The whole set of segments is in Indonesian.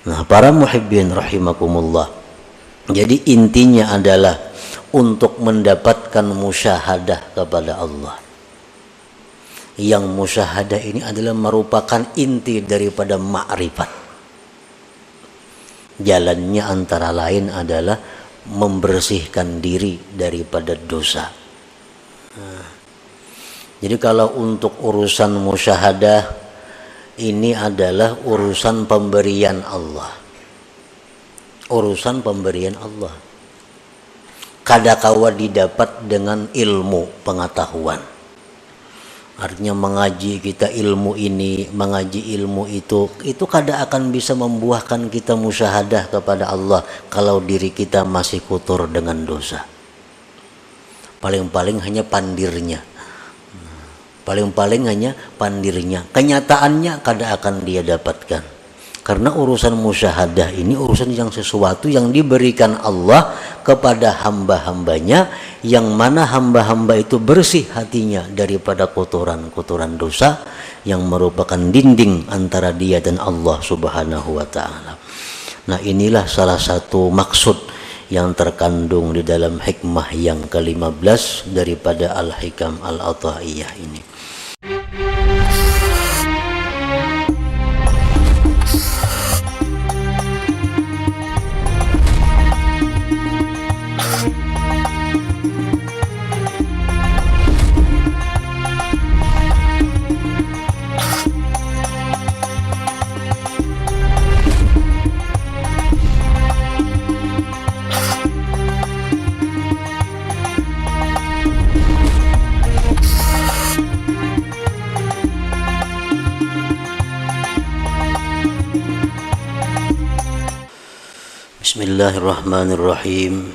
Nah, para muhibbin rahimakumullah, jadi intinya adalah untuk mendapatkan musyahadah kepada Allah. Yang musyahadah ini adalah merupakan inti daripada ma'rifat. Jalannya antara lain adalah membersihkan diri daripada dosa. Jadi kalau untuk urusan musyahadah ini adalah urusan pemberian Allah. Urusan pemberian Allah. Kadakawa didapat dengan ilmu pengetahuan. Artinya mengaji kita ilmu ini, mengaji ilmu itu kada akan bisa membuahkan kita musyahadah kepada Allah kalau diri kita masih kotor dengan dosa. Paling-paling hanya pandirnya. Paling-paling hanya pandirnya. Kenyataannya kada akan dia dapatkan. Karena urusan musyahadah ini urusan yang sesuatu yang diberikan Allah kepada hamba-hambanya, yang mana hamba-hamba itu bersih hatinya daripada kotoran-kotoran dosa yang merupakan dinding antara dia dan Allah Subhanahu wa ta'ala. Nah, inilah salah satu maksud yang terkandung di dalam hikmah yang ke-15 daripada Al-Hikam Al-Athaiyah ini. Bismillahirrahmanirrahim.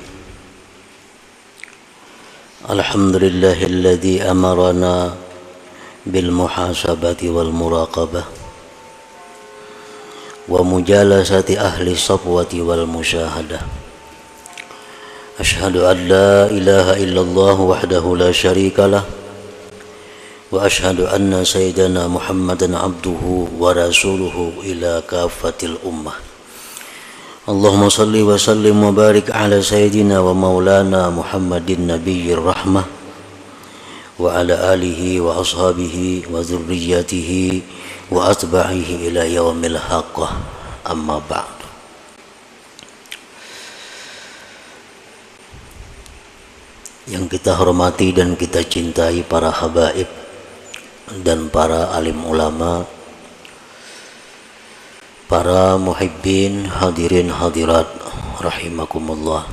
Alhamdulillahilladzi amarana bil muhasabati wal muraqabah wa mujalasati ahli safwati wal musyahadah. Ashhadu an la ilaha illallah wahdahu la syarikalah wa ashhadu anna sayyidana Muhammadan abduhu wa rasuluhu ila kafatil ummah. Allahumma salli wa sallim wa barik ala sayyidina wa maulana Muhammadin nabiyyir rahmah wa ala alihi wa ashabihi wa dzurriyyatihi wa atba'ihi ila yaumil haqqah, amma ba'du. Yang kita hormati dan kita cintai para habaib dan para alim ulama, para muhibbin hadirin hadirat rahimakumullah.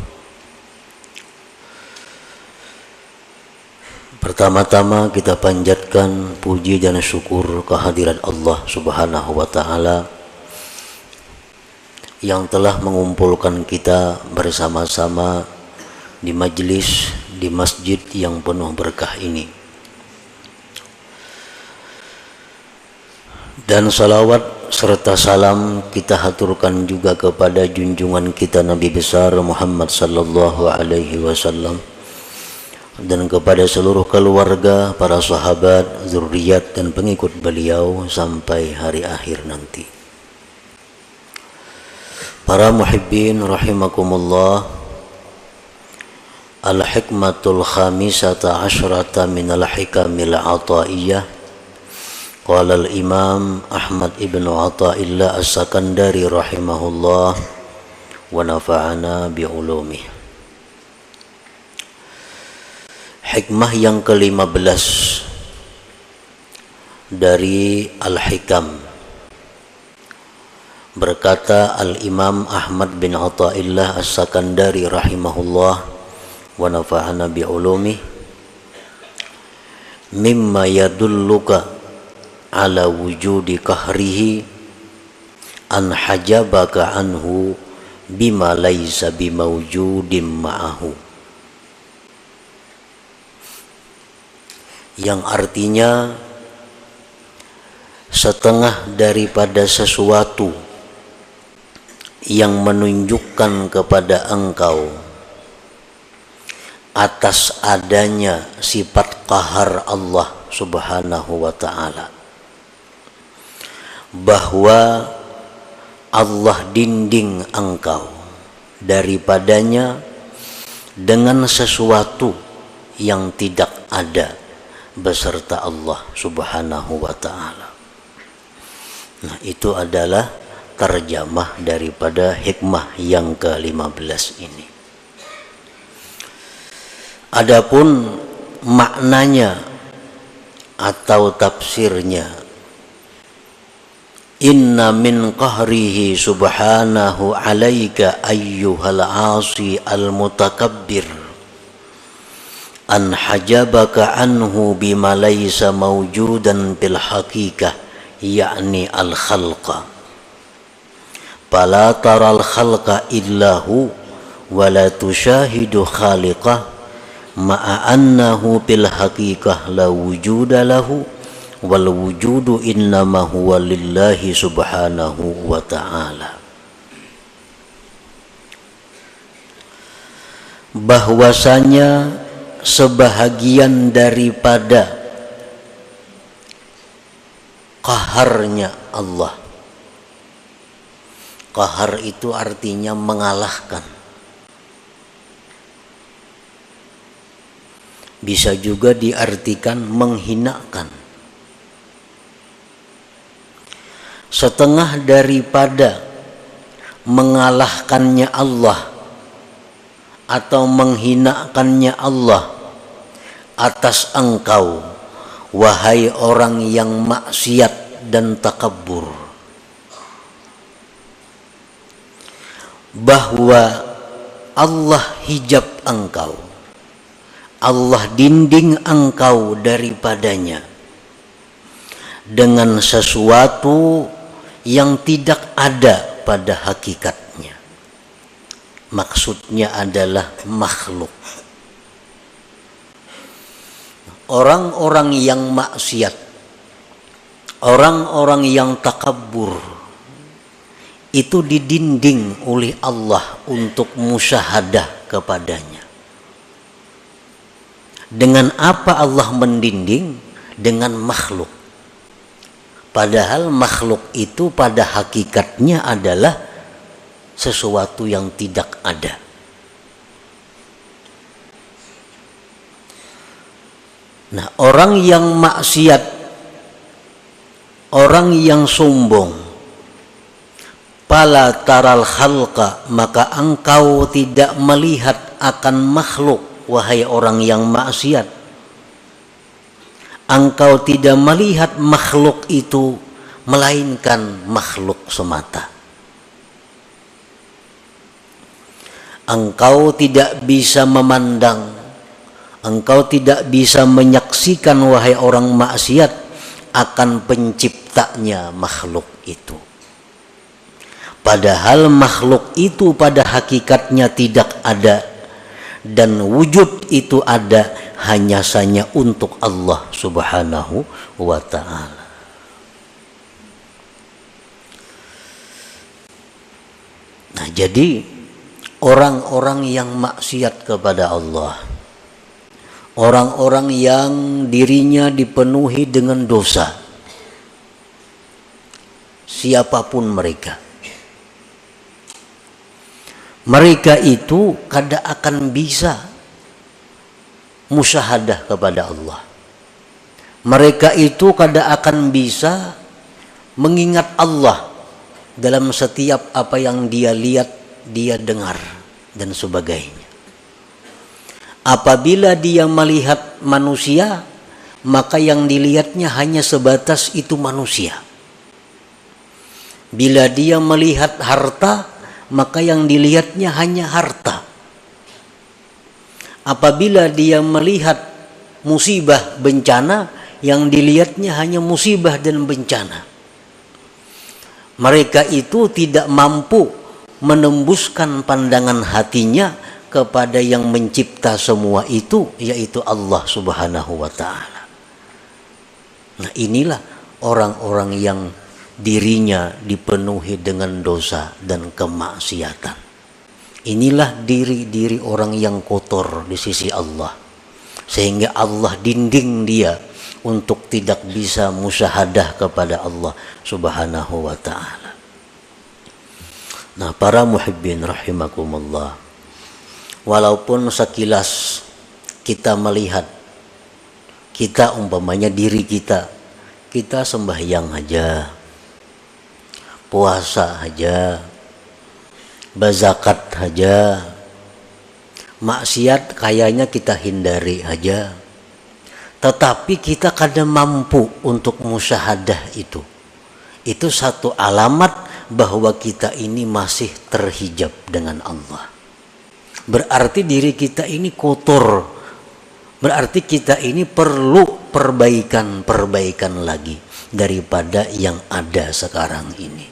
Pertama-tama kita panjatkan puji dan syukur kehadirat Allah Subhanahu wa ta'ala yang telah mengumpulkan kita bersama-sama di majlis di masjid yang penuh berkah ini. Dan salawat serta salam kita haturkan juga kepada junjungan kita Nabi besar Muhammad sallallahu alaihi wasallam dan kepada seluruh keluarga, para sahabat, zuriat dan pengikut beliau sampai hari akhir nanti. Para muhibbin rahimakumullah, al-hikmatul khamisata asyrata minal hikamil athaiyah. Qala al-Imam Ahmad ibn Athaillah As-Sakandari rahimahullah wa nafa'ana bi'ulumih. Hikmah yang ke-15 dari Al-Hikam. Berkata Al-Imam Ahmad bin Athaillah As-Sakandari rahimahullah wa nafa'ana bi'ulumih, mimma yadulluka ala wujudi kahrihi an hajabaka anhu bima laisa bimawjudim ma'ahu. Yang artinya setengah daripada sesuatu yang menunjukkan kepada engkau atas adanya sifat qahar Allah Subhanahu wa ta'ala, bahwa Allah dinding engkau daripadanya dengan sesuatu yang tidak ada beserta Allah Subhanahu wa ta'ala. Nah, itu adalah terjemah daripada hikmah yang ke-15 ini. Adapun maknanya atau tafsirnya, inna min qahrihi subhanahu alaika ayyuhal asi al-mutakabbir an hajabaka anhu bima laysa mawjudan bil haqiqah yakni al-khalqa fala taral khalqa illahu wa la tushahidu khaliqah ma'a annahu bil haqiqah la wujuda lahu wal wujudu innama huwa lillahi subhanahu wa ta'ala. Bahwasanya sebahagian daripada qaharnya Allah, qahar itu artinya mengalahkan, bisa juga diartikan menghinakan. Setengah daripada mengalahkannya Allah atau menghinakannya Allah atas engkau, wahai orang yang maksiat dan takabur, bahwa Allah hijab engkau, Allah dinding engkau daripadanya dengan sesuatu yang tidak ada pada hakikatnya. Maksudnya adalah makhluk. Orang-orang yang maksiat, orang-orang yang takabur, itu didinding oleh Allah untuk musyahadah kepadanya. Dengan apa Allah mendinding? Dengan makhluk. Padahal makhluk itu pada hakikatnya adalah sesuatu yang tidak ada. Nah, orang yang maksiat, orang yang sombong, pala taral khalqa, maka engkau tidak melihat akan makhluk, wahai orang yang maksiat. Engkau tidak melihat makhluk itu, melainkan makhluk semata. Engkau tidak bisa memandang, engkau tidak bisa menyaksikan, wahai orang maksiat, akan penciptanya makhluk itu. Padahal makhluk itu pada hakikatnya tidak ada, dan wujud itu ada hanya saja untuk Allah Subhanahu wa ta'ala. Nah, jadi orang-orang yang maksiat kepada Allah, orang-orang yang dirinya dipenuhi dengan dosa, siapapun mereka, mereka itu kada akan bisa musyahadah kepada Allah. Mereka itu kada akan bisa mengingat Allah dalam setiap apa yang dia lihat, dia dengar, dan sebagainya. Apabila dia melihat manusia, maka yang dilihatnya hanya sebatas itu manusia. Bila dia melihat harta, maka yang dilihatnya hanya harta. Apabila dia melihat musibah, bencana, yang dilihatnya hanya musibah dan bencana. Mereka itu tidak mampu menembuskan pandangan hatinya kepada yang mencipta semua itu, yaitu Allah Subhanahu wa ta'ala. Nah, inilah orang-orang yang dirinya dipenuhi dengan dosa dan kemaksiatan. Inilah diri-diri orang yang kotor di sisi Allah, sehingga Allah dinding dia untuk tidak bisa musyahadah kepada Allah Subhanahu wa ta'ala. Nah, para muhibbin rahimakumullah, walaupun sekilas kita melihat, kita umpamanya diri kita sembahyang aja, puasa aja, berzakat aja, maksiat kayaknya kita hindari aja, tetapi kita kadang mampu untuk musyahadah itu. Itu satu alamat bahwa kita ini masih terhijab dengan Allah. Berarti diri kita ini kotor. Berarti kita ini perlu perbaikan lagi daripada yang ada sekarang ini.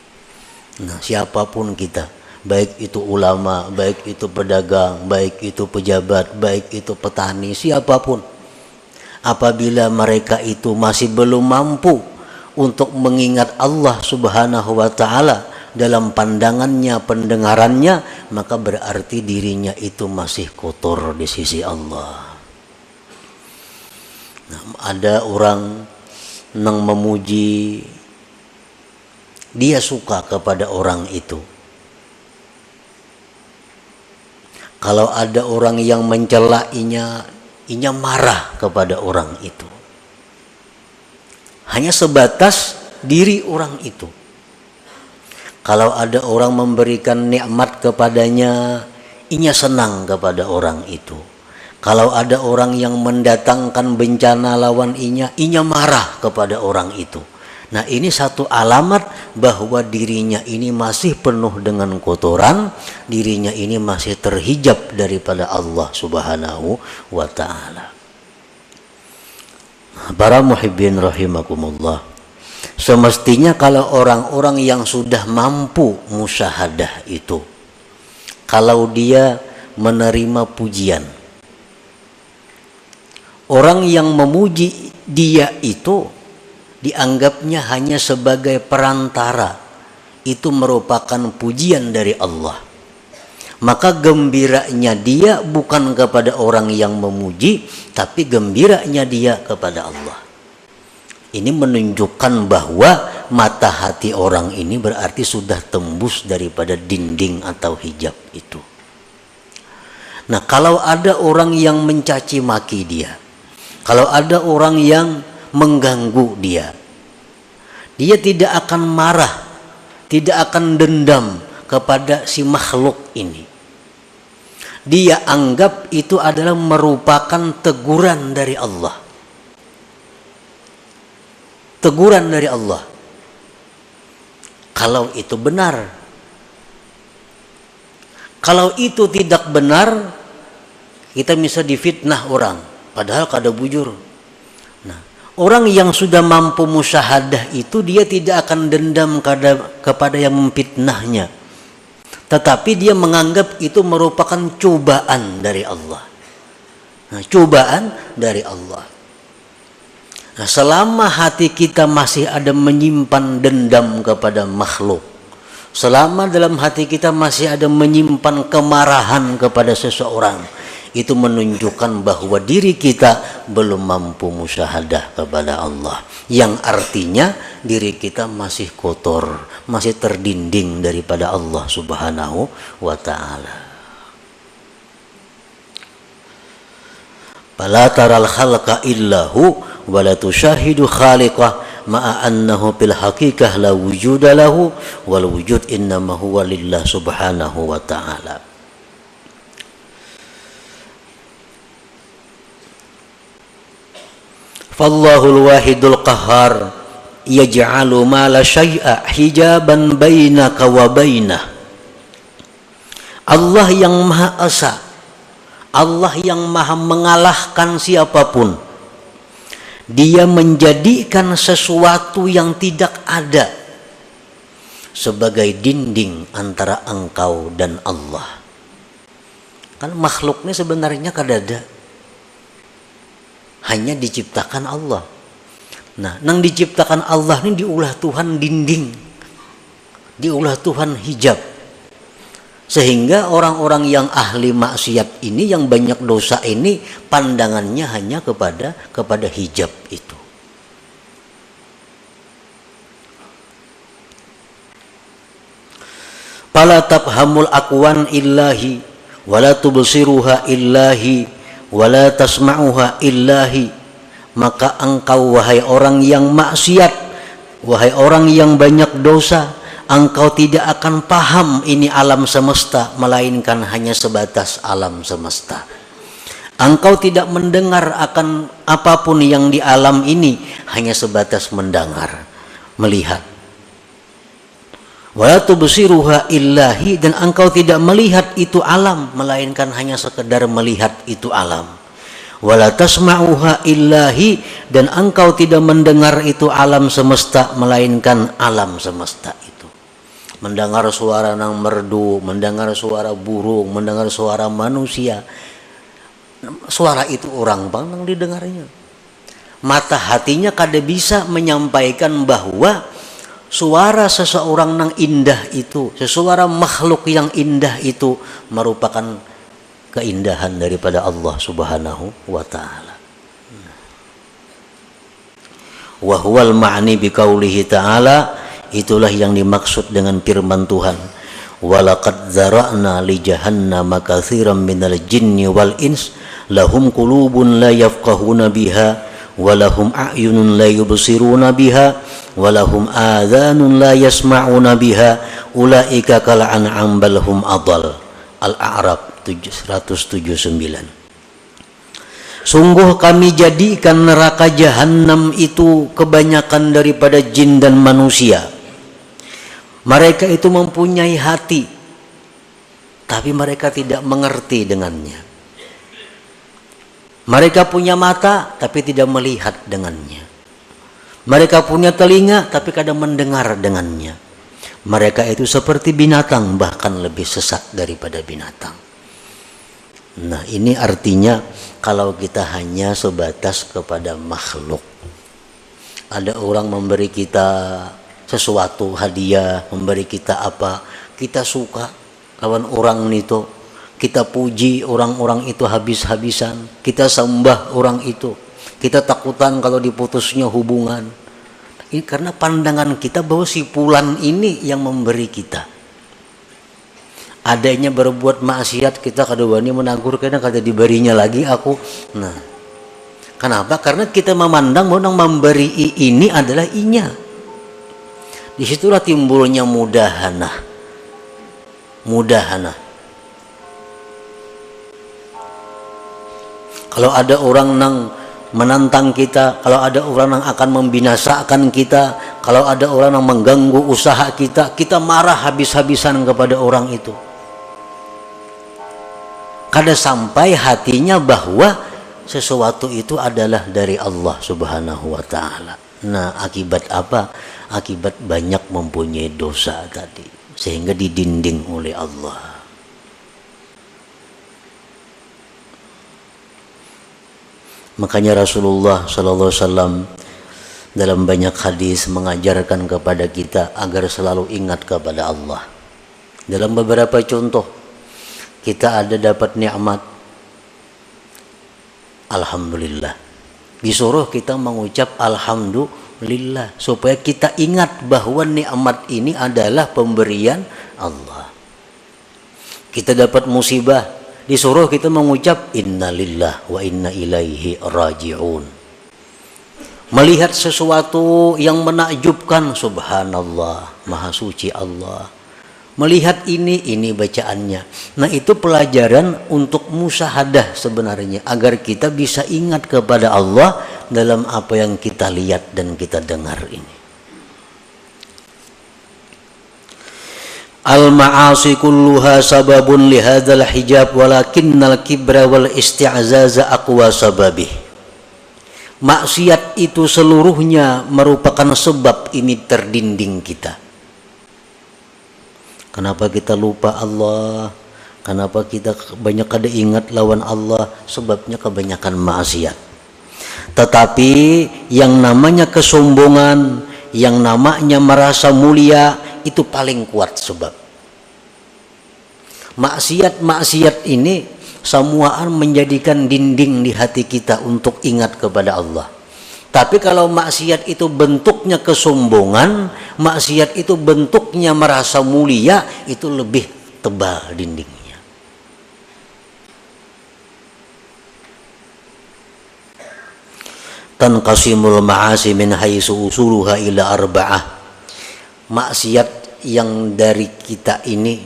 Nah, siapapun kita, baik itu ulama, baik itu pedagang, baik itu pejabat, baik itu petani, siapapun, apabila mereka itu masih belum mampu untuk mengingat Allah Subhanahu wa Ta'ala dalam pandangannya, pendengarannya, maka berarti dirinya itu masih kotor di sisi Allah. Nah, ada orang yang memuji, dia suka kepada orang itu. Kalau ada orang yang mencela, inya marah kepada orang itu. Hanya sebatas diri orang itu. Kalau ada orang memberikan nikmat kepadanya, inya senang kepada orang itu. Kalau ada orang yang mendatangkan bencana lawan inya marah kepada orang itu. Nah, ini satu alamat bahwa dirinya ini masih penuh dengan kotoran, dirinya ini masih terhijab daripada Allah Subhanahu wa Ta'ala. Para muhibbin rahimakumullah, semestinya kalau orang-orang yang sudah mampu musyahadah itu, kalau dia menerima pujian, orang yang memuji dia itu dianggapnya hanya sebagai perantara, itu merupakan pujian dari Allah. Maka gembiranya dia bukan kepada orang yang memuji, tapi gembiranya dia kepada Allah. Ini menunjukkan bahwa mata hati orang ini berarti sudah tembus daripada dinding atau hijab itu. Nah, kalau ada orang yang mencaci maki dia, kalau ada orang yang mengganggu dia tidak akan marah, tidak akan dendam kepada si makhluk ini. Dia anggap itu adalah merupakan teguran dari Allah. Teguran dari Allah. Kalau itu benar. Kalau itu tidak benar, kita bisa difitnah orang, padahal kada bujur. Nah, orang yang sudah mampu musyahadah itu dia tidak akan dendam kepada yang memfitnahnya, tetapi dia menganggap itu merupakan cobaan dari Allah. Nah, cobaan dari Allah. Nah, selama hati kita masih ada menyimpan dendam kepada makhluk, selama dalam hati kita masih ada menyimpan kemarahan kepada seseorang, itu menunjukkan bahwa diri kita belum mampu musyahadah kepada Allah, yang artinya diri kita masih kotor, masih terdinding daripada Allah Subhanahu wa Ta'ala. Fala taral khalqa illahu wa la tushahidu khaliqah ma'a annahu bil haqiqah la wujuda lahu wal wujud innama huwa lillah subhanahu wa ta'ala. Fallahul wahidul qahhar yaj'alu ma la syai'a hijaban bainaka wa bainah. Allah yang Maha Esa, Allah yang Maha mengalahkan siapapun. Dia menjadikan sesuatu yang tidak ada sebagai dinding antara engkau dan Allah. Kan makhluknya sebenarnya kada ada, hanya diciptakan Allah. Nah, nang diciptakan Allah ini diulah Tuhan dinding, diulah Tuhan hijab. Sehingga orang-orang yang ahli maksiat ini, yang banyak dosa ini, pandangannya hanya kepada hijab itu. fala tafhamul aqwan illahi wala tubsiruha illahi wala tasma'uha illahi. Maka engkau wahai orang yang maksiat, wahai orang yang banyak dosa, engkau tidak akan paham ini alam semesta, melainkan hanya sebatas alam semesta. Engkau tidak mendengar akan apapun yang di alam ini, hanya sebatas mendengar, melihat. Wala tubsiruha illahi, dan engkau tidak melihat itu alam, melainkan hanya sekedar melihat itu alam. Wala tasma'uha illahi, dan engkau tidak mendengar itu alam semesta, melainkan alam semesta itu. Mendengar suara nang merdu, mendengar suara burung, mendengar suara manusia. Suara itu orang bang didengarnya. Mata hatinya kada bisa menyampaikan bahwa suara seseorang nang indah itu, sesuara makhluk yang indah itu merupakan keindahan daripada Allah Subhanahu wa ta'ala. Wa huwal ma'ni biqaulihi ta'ala, itulah yang dimaksud dengan firman Tuhan, walaqad zara'na li jahannama katsiran minal jinni wal ins lahum qulubun la yafqahuna biha wa lahum a'yunun la yubsiruna biha wa lahum adhanun la yasma'una biha ulaika kal an'am bal hum adall. Al-A'raf 179. Sungguh kami jadikan neraka jahanam itu kebanyakan daripada jin dan manusia. Mereka itu mempunyai hati, tapi mereka tidak mengerti dengannya. Mereka punya mata, tapi tidak melihat dengannya. Mereka punya telinga, tapi kadang mendengar dengannya. Mereka itu seperti binatang, bahkan lebih sesat daripada binatang. Nah, ini artinya kalau kita hanya sebatas kepada makhluk. Ada orang memberi kita sesuatu, hadiah, memberi kita apa, kita suka lawan orang itu, kita puji orang-orang itu habis-habisan, kita sembah orang itu, kita takutan kalau diputusnya hubungan. Ini karena pandangan kita bahwa si fulan ini yang memberi kita. Adanya berbuat maksiat kita kada wani menagur, karena kada diberinya lagi aku. Nah, kenapa? Karena kita memandang bahwa yang memberi ini adalah inya. Disitulah timbulnya mudahana. Kalau ada orang nang menantang kita, kalau ada orang yang akan membinasakan kita, kalau ada orang yang mengganggu usaha kita, kita marah habis-habisan kepada orang itu. Kada sampai hatinya bahwa sesuatu itu adalah dari Allah Subhanahu wa ta'ala. Nah, akibat apa? Akibat banyak mempunyai dosa tadi, sehingga didinding oleh Allah. Makanya Rasulullah sallallahu alaihi wasallam dalam banyak hadis mengajarkan kepada kita agar selalu ingat kepada Allah. Dalam beberapa contoh, kita ada dapat nikmat, alhamdulillah. Disuruh kita mengucap alhamdulillah supaya kita ingat bahwa nikmat ini adalah pemberian Allah. Kita dapat musibah, disuruh kita mengucap innalillah wa inna ilaihi raji'un. Melihat sesuatu yang menakjubkan, subhanallah, maha suci Allah. Melihat ini bacaannya. Nah, itu pelajaran untuk musyahadah sebenarnya, agar kita bisa ingat kepada Allah dalam apa yang kita lihat dan kita dengar ini. Al-ma'asi kulluha sababun lihadzal hijab walakinnal kibra wal isti'zaza aqwa sababih. Maksiat itu seluruhnya merupakan sebab ini terdinding kita. Kenapa kita lupa Allah? Kenapa kita banyak kada ingat lawan Allah? Sebabnya kebanyakan maksiat. Tetapi yang namanya kesombongan, yang namanya merasa mulia, itu paling kuat sebab. Maksiat ini semuaan menjadikan dinding di hati kita untuk ingat kepada Allah. Tapi kalau maksiat itu bentuknya kesombongan, maksiat itu bentuknya merasa mulia, itu lebih tebal dindingnya. Tanqasimul ma'asi min haitsu usuluha ila arba'ah. Maksiat yang dari kita ini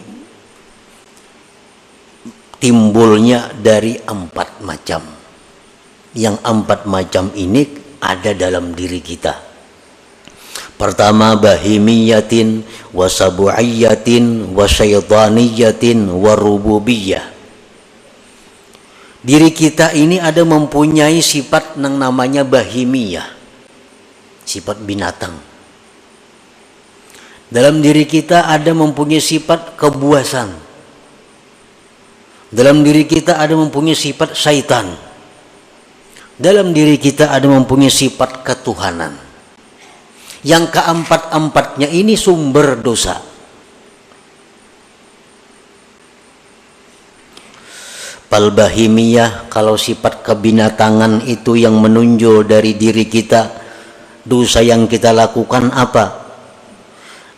timbulnya dari 4 macam. Yang 4 macam ini ada dalam diri kita. Pertama, bahimiyatin, wasabu'iyatin, wasyaitaniyatin, warububiyah. Diri kita ini ada mempunyai sifat yang namanya bahimiyah, sifat binatang. Dalam diri kita ada mempunyai sifat kebuasan. Dalam diri kita ada mempunyai sifat syaitan. Dalam diri kita ada mempunyai sifat ketuhanan. Yang keempat-empatnya ini sumber dosa. Palbahimiyah, kalau sifat kebinatangan itu yang menonjol dari diri kita, dosa yang kita lakukan apa?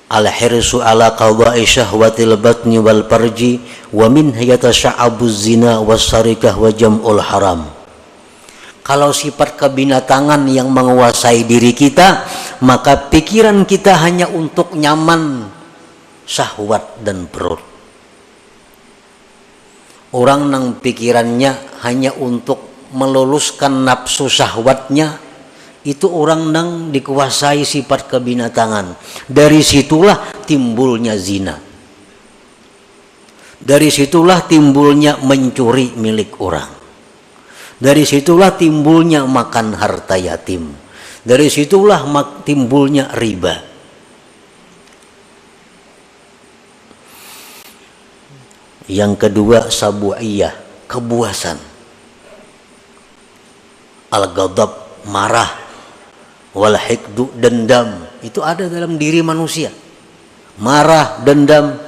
Al-hirsu ala qada'i syahwatil batni wal farji wa min yatasa'abuz zina was sarikah wa jam'ul haram. Kalau sifat kebinatangan yang menguasai diri kita, maka pikiran kita hanya untuk nyaman, syahwat dan perut. Orang yang pikirannya hanya untuk meluluskan nafsu syahwatnya, itu orang yang dikuasai sifat kebinatangan. Dari situlah timbulnya zina. Dari situlah timbulnya mencuri milik orang. Dari situlah timbulnya makan harta yatim. Dari situlah timbulnya riba. Yang kedua, sabu'iyah, kebuasan. Al-ghadab, marah. Wal hikdu, dendam. Itu ada dalam diri manusia. Marah, dendam.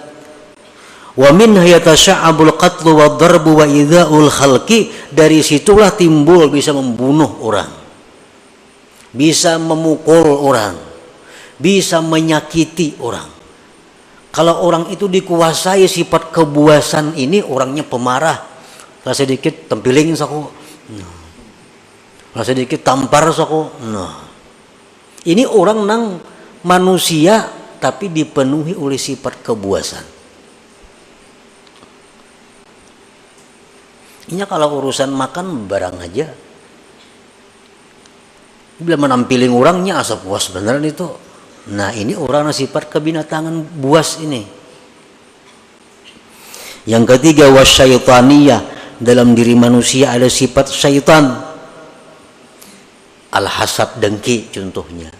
Wa min yatasa'abul qatlu wa darbu wa idza'ul khalqi. Dari situlah timbul bisa membunuh orang, bisa memukul orang, bisa menyakiti orang. Kalau orang itu dikuasai sifat kebuasan ini, orangnya pemarah. Kalau sedikit tempiling saku, kalau sedikit tampar saku. Ini orang nang manusia tapi dipenuhi oleh sifat kebuasan. Ini kalau urusan makan barang aja, bila menampiling orangnya asa puas beneran itu. Nah ini orang sifat kebinatangan buas ini. Yang ketiga, wasyaitaniyah, dalam diri manusia ada sifat syaitan. Al-hasad, dengki contohnya.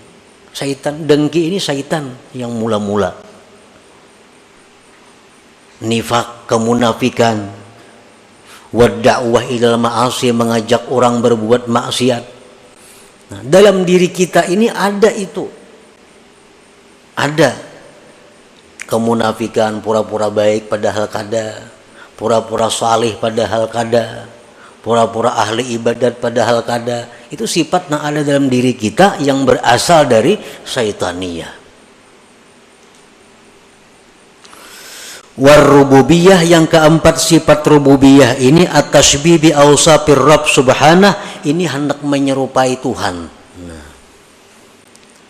Syaitan, dengki ini syaitan yang mula-mula. Nifak, kemunafikan. Wadda'wah ilal ma'asi, mengajak orang berbuat maksiat. Nah, dalam diri kita ini ada itu. Ada kemunafikan, pura-pura baik padahal kada, pura-pura salih padahal kada, pura-pura ahli ibadat padahal kada. Itu sifat yang ada dalam diri kita yang berasal dari syaitaniyah. Warububiyah, yang keempat sifat rububiyah ini at-tasybih bi awsafir Rabb subhanah, ini hendak menyerupai Tuhan. Nah,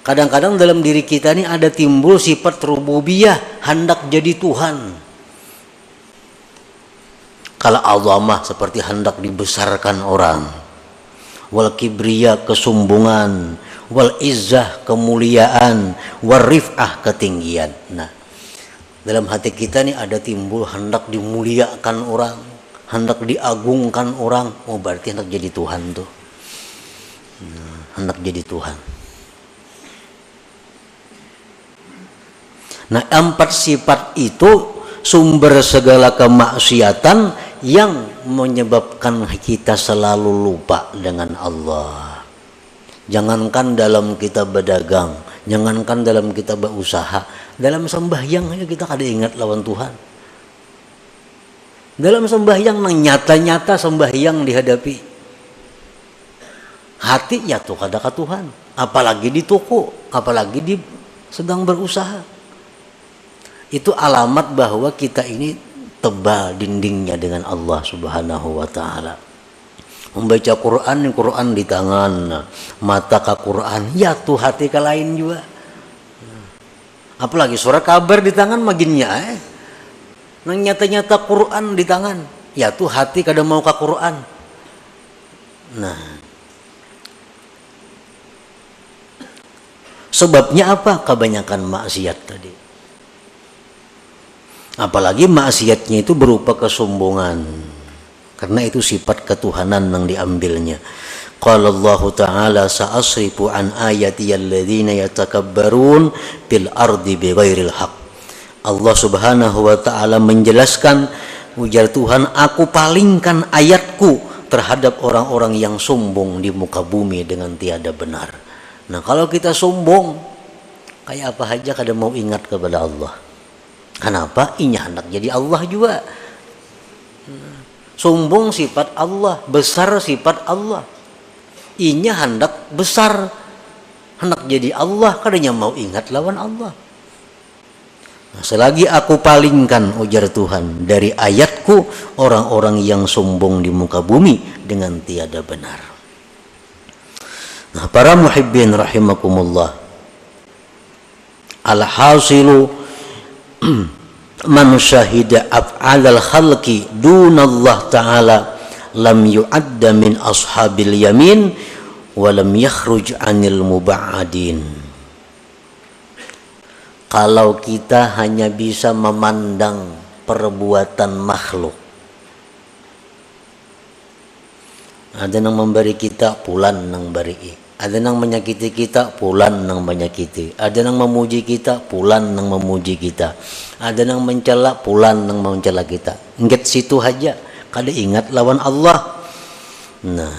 kadang-kadang dalam diri kita ini ada timbul sifat rububiyah, hendak jadi Tuhan. Kalau azamah seperti hendak dibesarkan orang, wal kibriya, kesombongan, wal izzah, kemuliaan, wal rif'ah, ketinggian. Nah, dalam hati kita nih ada timbul hendak dimuliakan orang, hendak diagungkan orang. Oh berarti hendak jadi Tuhan tuh. Hendak jadi Tuhan. Nah 4 sifat itu sumber segala kemaksiatan yang menyebabkan kita selalu lupa dengan Allah. Jangankan dalam kita berdagang, jangankan dalam kita berusaha, dalam sembahyang aja kita kada ingat lawan Tuhan. Dalam sembahyang nang nyata-nyata sembahyang dihadapi, hati jatuh kada ka Tuhan, apalagi di toko, apalagi di sedang berusaha. Itu alamat bahwa kita ini tebal dindingnya dengan Allah Subhanahu wa taala. Membaca Quran, Quran di tangan, mata ke Quran, jatuh hati ke lain juga. Apalagi surat kabar di tangan maginnya nang nyata-nyata Quran di tangan, jatuh hati kada mau ke Quran. Nah, sebabnya apa? Kebanyakan maksiat tadi. Apalagi maksiatnya itu berupa kesombongan. Karena itu sifat ketuhanan yang diambilnya. Qala Allah Ta'ala sa'asrifu an ayati alladhina yatakabbarun fil ardi bighairil haq. Allah Subhanahu wa taala menjelaskan, ujar Tuhan, aku palingkan ayatku terhadap orang-orang yang sombong di muka bumi dengan tiada benar. Nah, kalau kita sombong, kayak apa aja kada mau ingat kepada Allah. Kenapa? Inya hendak jadi Allah juga. Sombong sifat Allah, besar sifat Allah. Inya hendak besar, hendak jadi Allah, kadanya mau ingat lawan Allah. Nah, selagi aku palingkan, ujar Tuhan, dari ayatku orang-orang yang sombong di muka bumi dengan tiada benar. Nah, para muhibbin rahimakumullah, al-hasilu man syahida af'alal khalqi dunallah ta'ala lam yu'adda min ashabil yamin wa lam yakhruj anil muba'adin. Kalau kita hanya bisa memandang perbuatan makhluk, ada yang memberi kita, pulan nang beri. Ada yang menyakiti kita, pulan nang menyakiti. Ada yang memuji kita, pulan nang memuji kita. Ada yang mencela, pulan nang mencela kita. Ingat situ aja, kada ingat lawan Allah. Nah,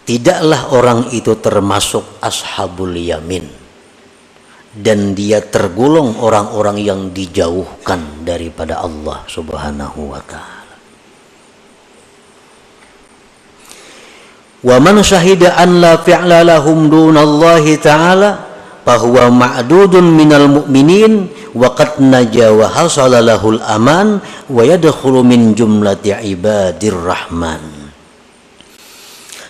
tidaklah orang itu termasuk ashabul yamin, dan dia tergolong orang-orang yang dijauhkan daripada Allah Subhanahu wa ta'ala. Wa man syahida an la fi'la lahum dunallahi ta'ala fahuwa ma'dudun minal mu'minin wa qad naja wa hasala lahul aman wa yadkhulu min jumlati ibadir rahman.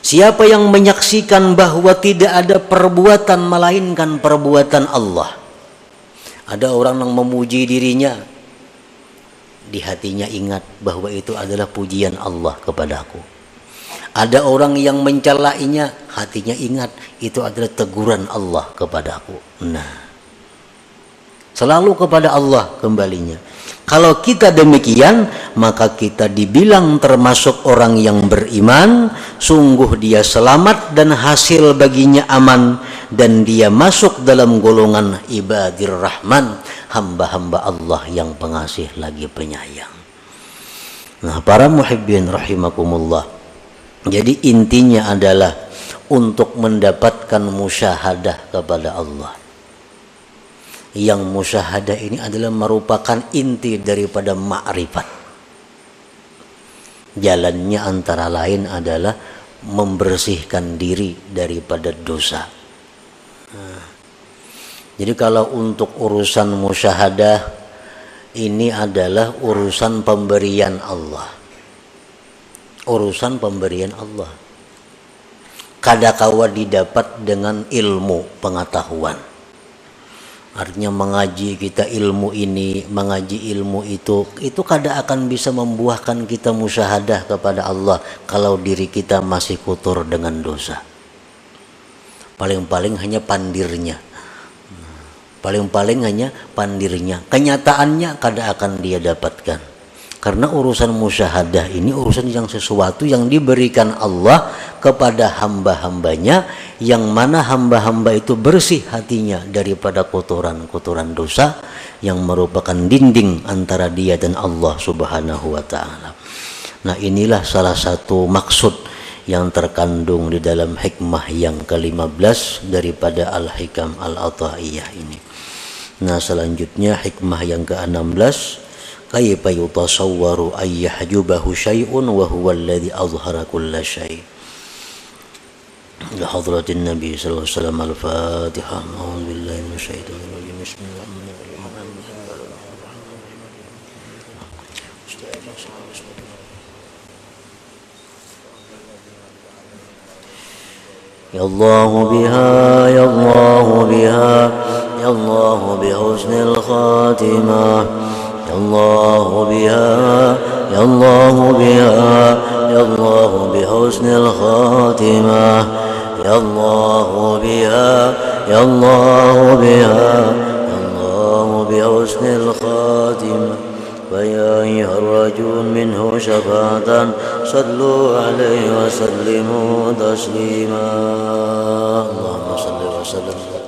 Siapa yang menyaksikan bahwa tidak ada perbuatan melainkan perbuatan Allah. Ada orang yang memuji dirinya, di hatinya ingat bahwa itu adalah pujian Allah kepadaku. Ada orang yang mencelainya, hatinya ingat itu adalah teguran Allah kepadaku. Nah, selalu kepada Allah kembalinya. Kalau kita demikian, maka kita dibilang termasuk orang yang beriman. Sungguh dia selamat dan hasil baginya aman, dan dia masuk dalam golongan ibadir rahman, hamba-hamba Allah yang pengasih lagi penyayang. Nah, para muhibbin rahimakumullah, jadi intinya adalah untuk mendapatkan musyahadah kepada Allah. Yang musyahadah ini adalah merupakan inti daripada ma'rifat. Jalannya antara lain adalah membersihkan diri daripada dosa. Nah, jadi kalau untuk urusan musyahadah, ini adalah urusan pemberian Allah. Urusan pemberian Allah. Kadakawa didapat dengan ilmu pengetahuan. Artinya mengaji kita ilmu ini, mengaji ilmu itu kada akan bisa membuahkan kita musyahadah kepada Allah kalau diri kita masih kotor dengan dosa. Paling-paling hanya pandirnya. Paling-paling hanya pandirnya. Kenyataannya kada akan dia dapatkan. Karena urusan musyahadah ini urusan yang sesuatu yang diberikan Allah kepada hamba-hambanya, yang mana hamba-hamba itu bersih hatinya daripada kotoran-kotoran dosa yang merupakan dinding antara dia dan Allah Subhanahu wa ta'ala. Nah, inilah salah satu maksud yang terkandung di dalam hikmah yang ke-15 daripada Al-Hikam Al-Ata'iyah ini. Nah, selanjutnya hikmah yang ke-16, kaifa yutasawwaru ay yahjubahu syai'un wa huwa alladhi azhara kulla syai'. إلى حضرة النبي صلى الله عليه وسلم. الفاتحة. أعوذ بالله من الشيطان الرجيم. بسم الله الرحمن الرحيم. يا الله بها، يا الله بها، يا الله بحسن الخاتمة. يا الله بها، يا الله بها، يا الله بحسن الخاتمة. يا الله بها، يا الله بها، يا الله بحسن الخاتمة. فيا أيها الرجل منه شفاعة صلوا عليه وسلموا تسليما. اللهم صل وسلم